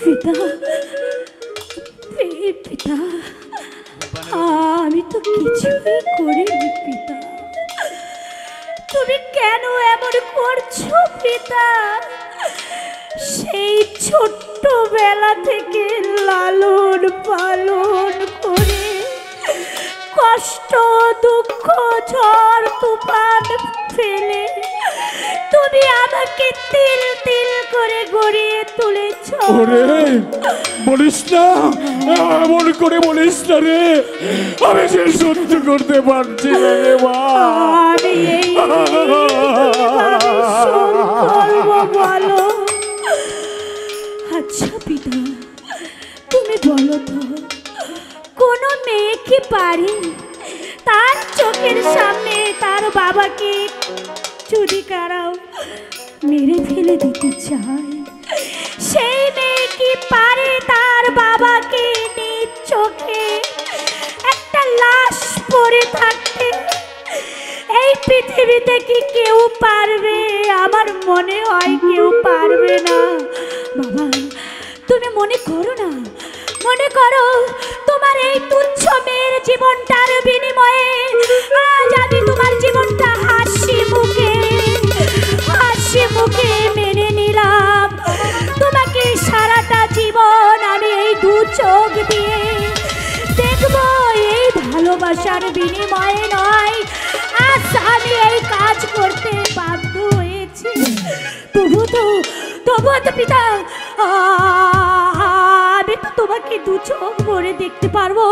পিতা পিতা আমি তো কিছুই করিনি পিতা, তুমি কেন এমন করছো পিতা? সেই ছোট্টবেলা থেকে লালন পালন করে কষ্ট দুঃখ ঝড় তুফান ফেলে তুমি আমাকে তিল তিল করে গড়িয়ে তুলেছ। বলিস না, এমন করে বলিস না রে, আমি যে সহ্য করতে পারছি না রে মা। আমি এই বলো। আচ্ছা পিতা, তুমি বলো তো, কোনো মেয়ে কি পারে তার চোখের সামনে তার বাবাকে চুরি কারাও মেরে ফেলে দিতে চায়? সেই মেয়ে কি পারে তার বাবাকে নিজ চোখে একটা লাশ পড়ে থাকতে? এই পৃথিবীতে কি কেউ পারবে? আমার মনে হয় কেউ পারবে না। বাবা, তুমি মনে করো না, মনে করো তোমার এই তুচ্ছ মেয়ের জীবনটার বিনিময়ে আজ আমি তোমার জীবনটা হাসি মুখে মেনে নিলাম। তোমাকে সারাটা জীবন আমি এই দু চোখ দিয়ে দেখবো, এই ভালোবাসার বিনিময়ে নয় আজ আমি এই কাজ করতে বাধ্য হয়েছি। তবু তো পিতা, আমি তো তোমাকে দু চোখ ভরে দেখতে পারবো।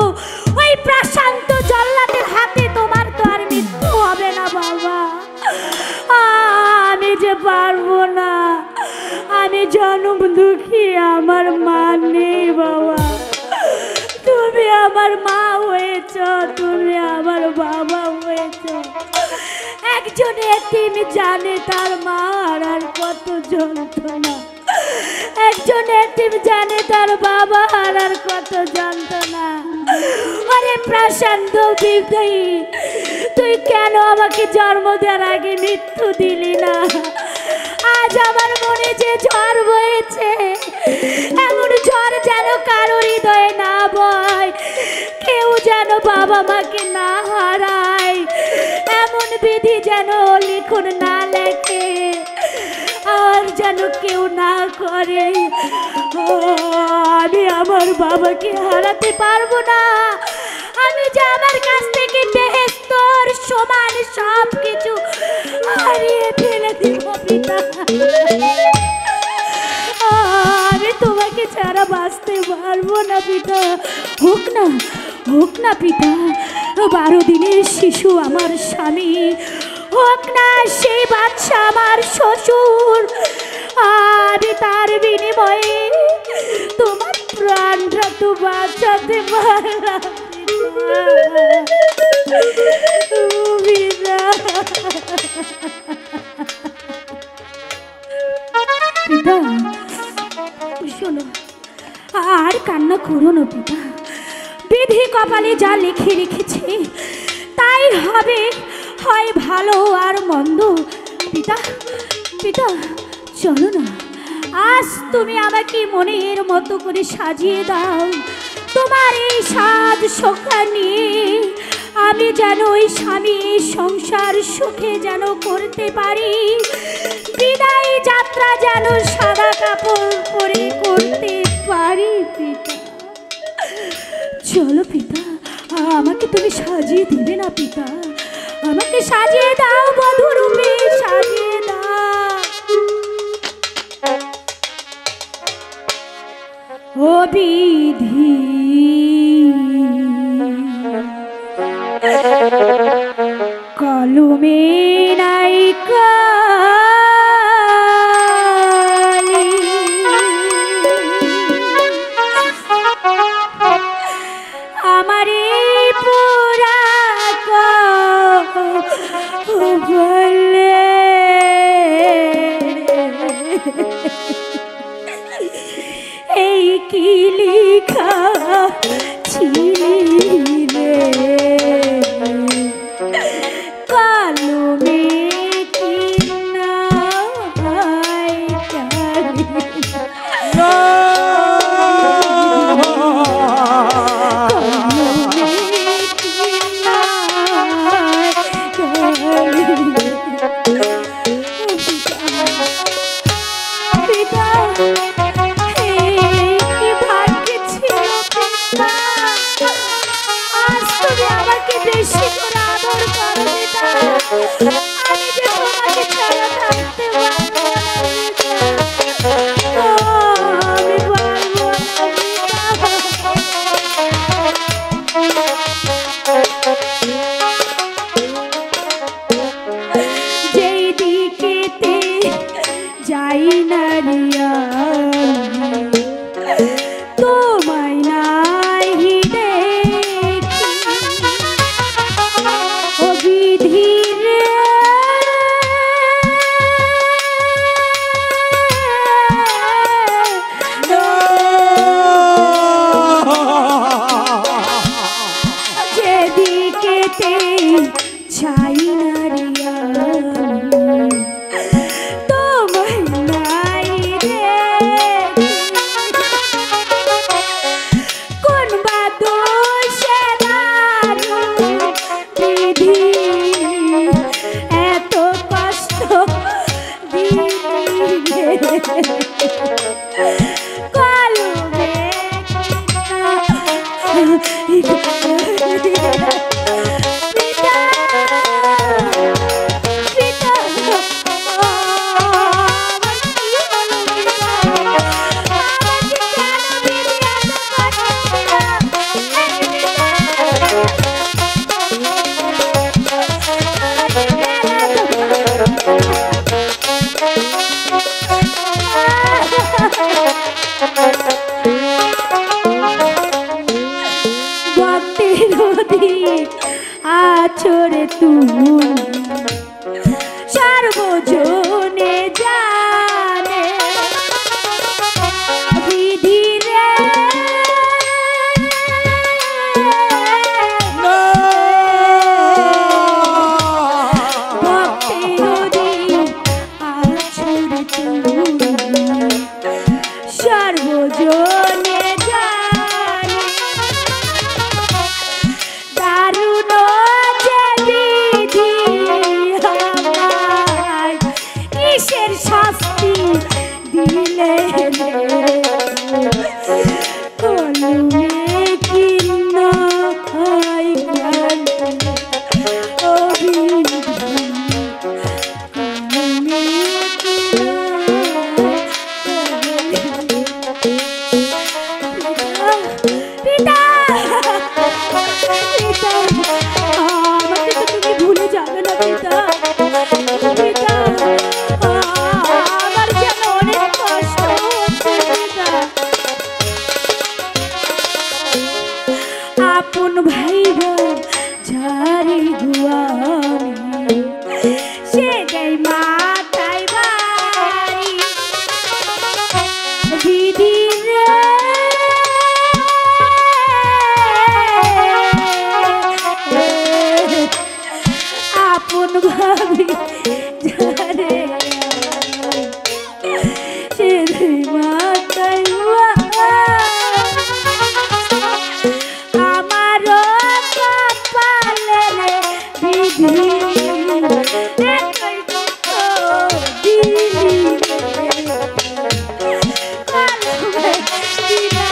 ওই প্রশান্ত জল্লাদের হাতে তোমার তো আর মৃত্যু হবে না বাবা। আমি যে পারবো না, আমি জন্ম দুঃখী, আমার মা নেই বাবা। তুমি আমার মা হয়েছ, তুমি আমার বাবা হয়েছ। একজন এতিম জানে তার মা আর কত যন্ত্রণা, একজন এতিম জানে তার বাবা আর কত যন্ত্রণা। আরে প্রশান্ত বিদ্যুৎ, তুই কেন আমাকে জন্ম দেওয়ার আগে মৃত্যু দিলি না? আজ আমার মনে যে ঝড় বয়েছে, এমন ঝড় যেন কারো হৃদয়ে না বয়, কেউ যেন বাবা মাকে না হারায়, এমন বিধি যেন লিখন না লেখে, আর যেন কেউ না করে। আমি আমার বাবাকে হারাতে পারবো না। আমি যে আমার কাছ থেকে বেহেশতের সমান সব কিছু হারিয়ে ফেলে দিব পিতা। আমি তোমাকে ছাড়া বাঁচতে পারবো না পিতা। হোক না পিতা 12 দিনের শিশু আমার স্বামী, হোক না সেই বাচ্চা আমার শ্বশুর, আমি তার বিনিময়ে তোমার প্রাণটা তো বাঁচাতে পারলাম পিতা। শোনো, আর কান্না করো না পিতা। বিধি কপালে যা লিখে রেখেছে তাই হবে, হয় ভালো আর মন্দ। পিতা চলো না, আজ তুমি আমাকে মনের মতো করে সাজিয়ে দাও। তোমার এই সাজ সখা নিয়ে আমি যেন ওই স্বামী সংসার সুখে যেন করতে পারি। বিদায় যাত্রা যেন সাদা কাপড় পরে করতে পারি পিতা। চলো পিতা, আমাকে তুমি সাজিয়ে দিবে না পিতা? আমাকে সাজিয়ে দাও, বধূরূপে সাজিয়ে দাও। ও বিধি কলমে নাই কালি, আমারে পুরা বলে এই কি লিখা ছিলে দেখতে চাই না রে আমি, তোমায় নাই রে। কোন বা দোষে দারুণ বিধি এত কষ্ট দিলি রে। কলমে আছরে তুমি সর্বজনে জানে বিধি রে। ভক্তের আছরে তুমি সর্বজনে জানে দারুণ যে বিধি আমায় কিসের শাস্তি দিলে রে। কলমে কি নাই আমাকে তো তুমি ভুলে যাবে না পিতা। পিতা আমার যেন অনেক কষ্ট হচ্ছে পিতা। আপন ভাই বোন ঝাড়ি গুয়ানি সে গাই মাথায় বাড়ি বিধি রে। আপন ভাবি যারে সে মাথায় আমার কপালে বিধি একই দুঃখ দিলি কলমে দিনা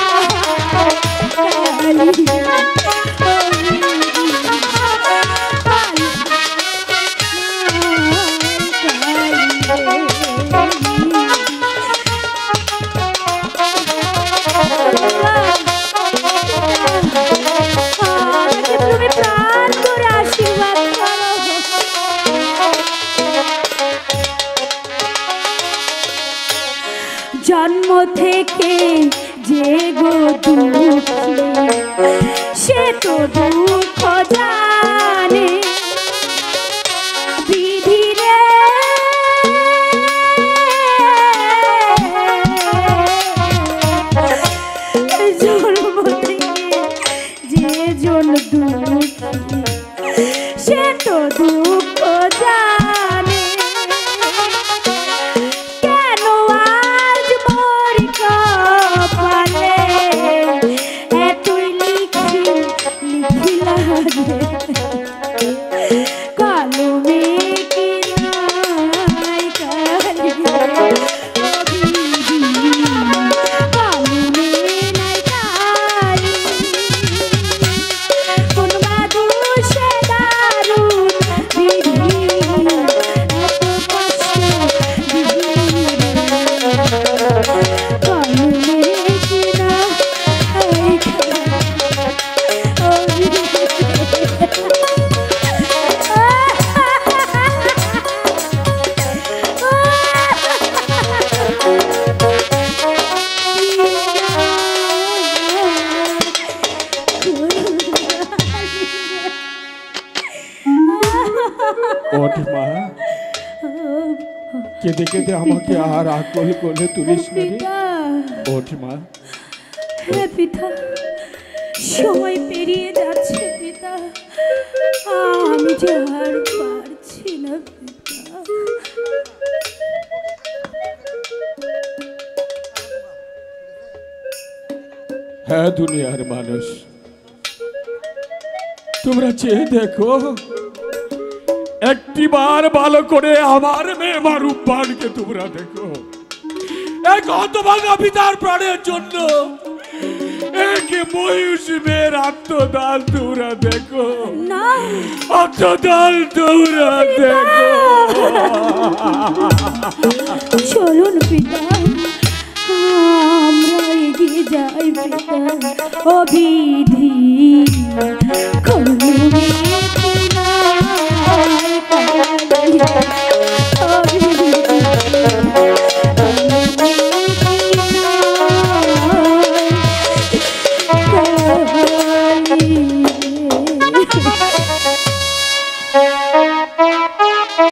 তুমি প্রাণ করে আশীর্বাদ করো। জন্ম থেকে যে গো দুঃখী সে তো দুঃখ জানে বিধি রে। জন্ম থেকে যে জন দুঃখী সে তো দুঃখ জানে কেন আজ মোর কপালে এতই লিখিলা রে। কলমে কি নাই কালি কলমে নাই কালি কোন বা দোষে দারুণ বিধি এত কষ্ট দিলি কলমে কি নাই ওঠ মা, কেঁদে কেঁদে আমাকে আর আকল করে তুলিস না রে। পিতা ওঠ মা। হ্যাঁ পিতা, সময় পেরিয়ে যাচ্ছে পিতা, যে আর পারছি না পিতা। হ্যাঁ দুনিয়ার মানুষ, তোমরা চেয়ে দেখো, একটিবার ভালো করে আমার মেয়ে মারুপানকে তোমরা দেখো। এক হতভাগা পিতার প্রাণের জন্য এক মহিষ মেয়ের আত্মদান তোমরা দেখো, না আত্মদান তোমরা দেখো। চলুন পিতা, আমরা এগিয়ে যাই পিতা। ও বিধি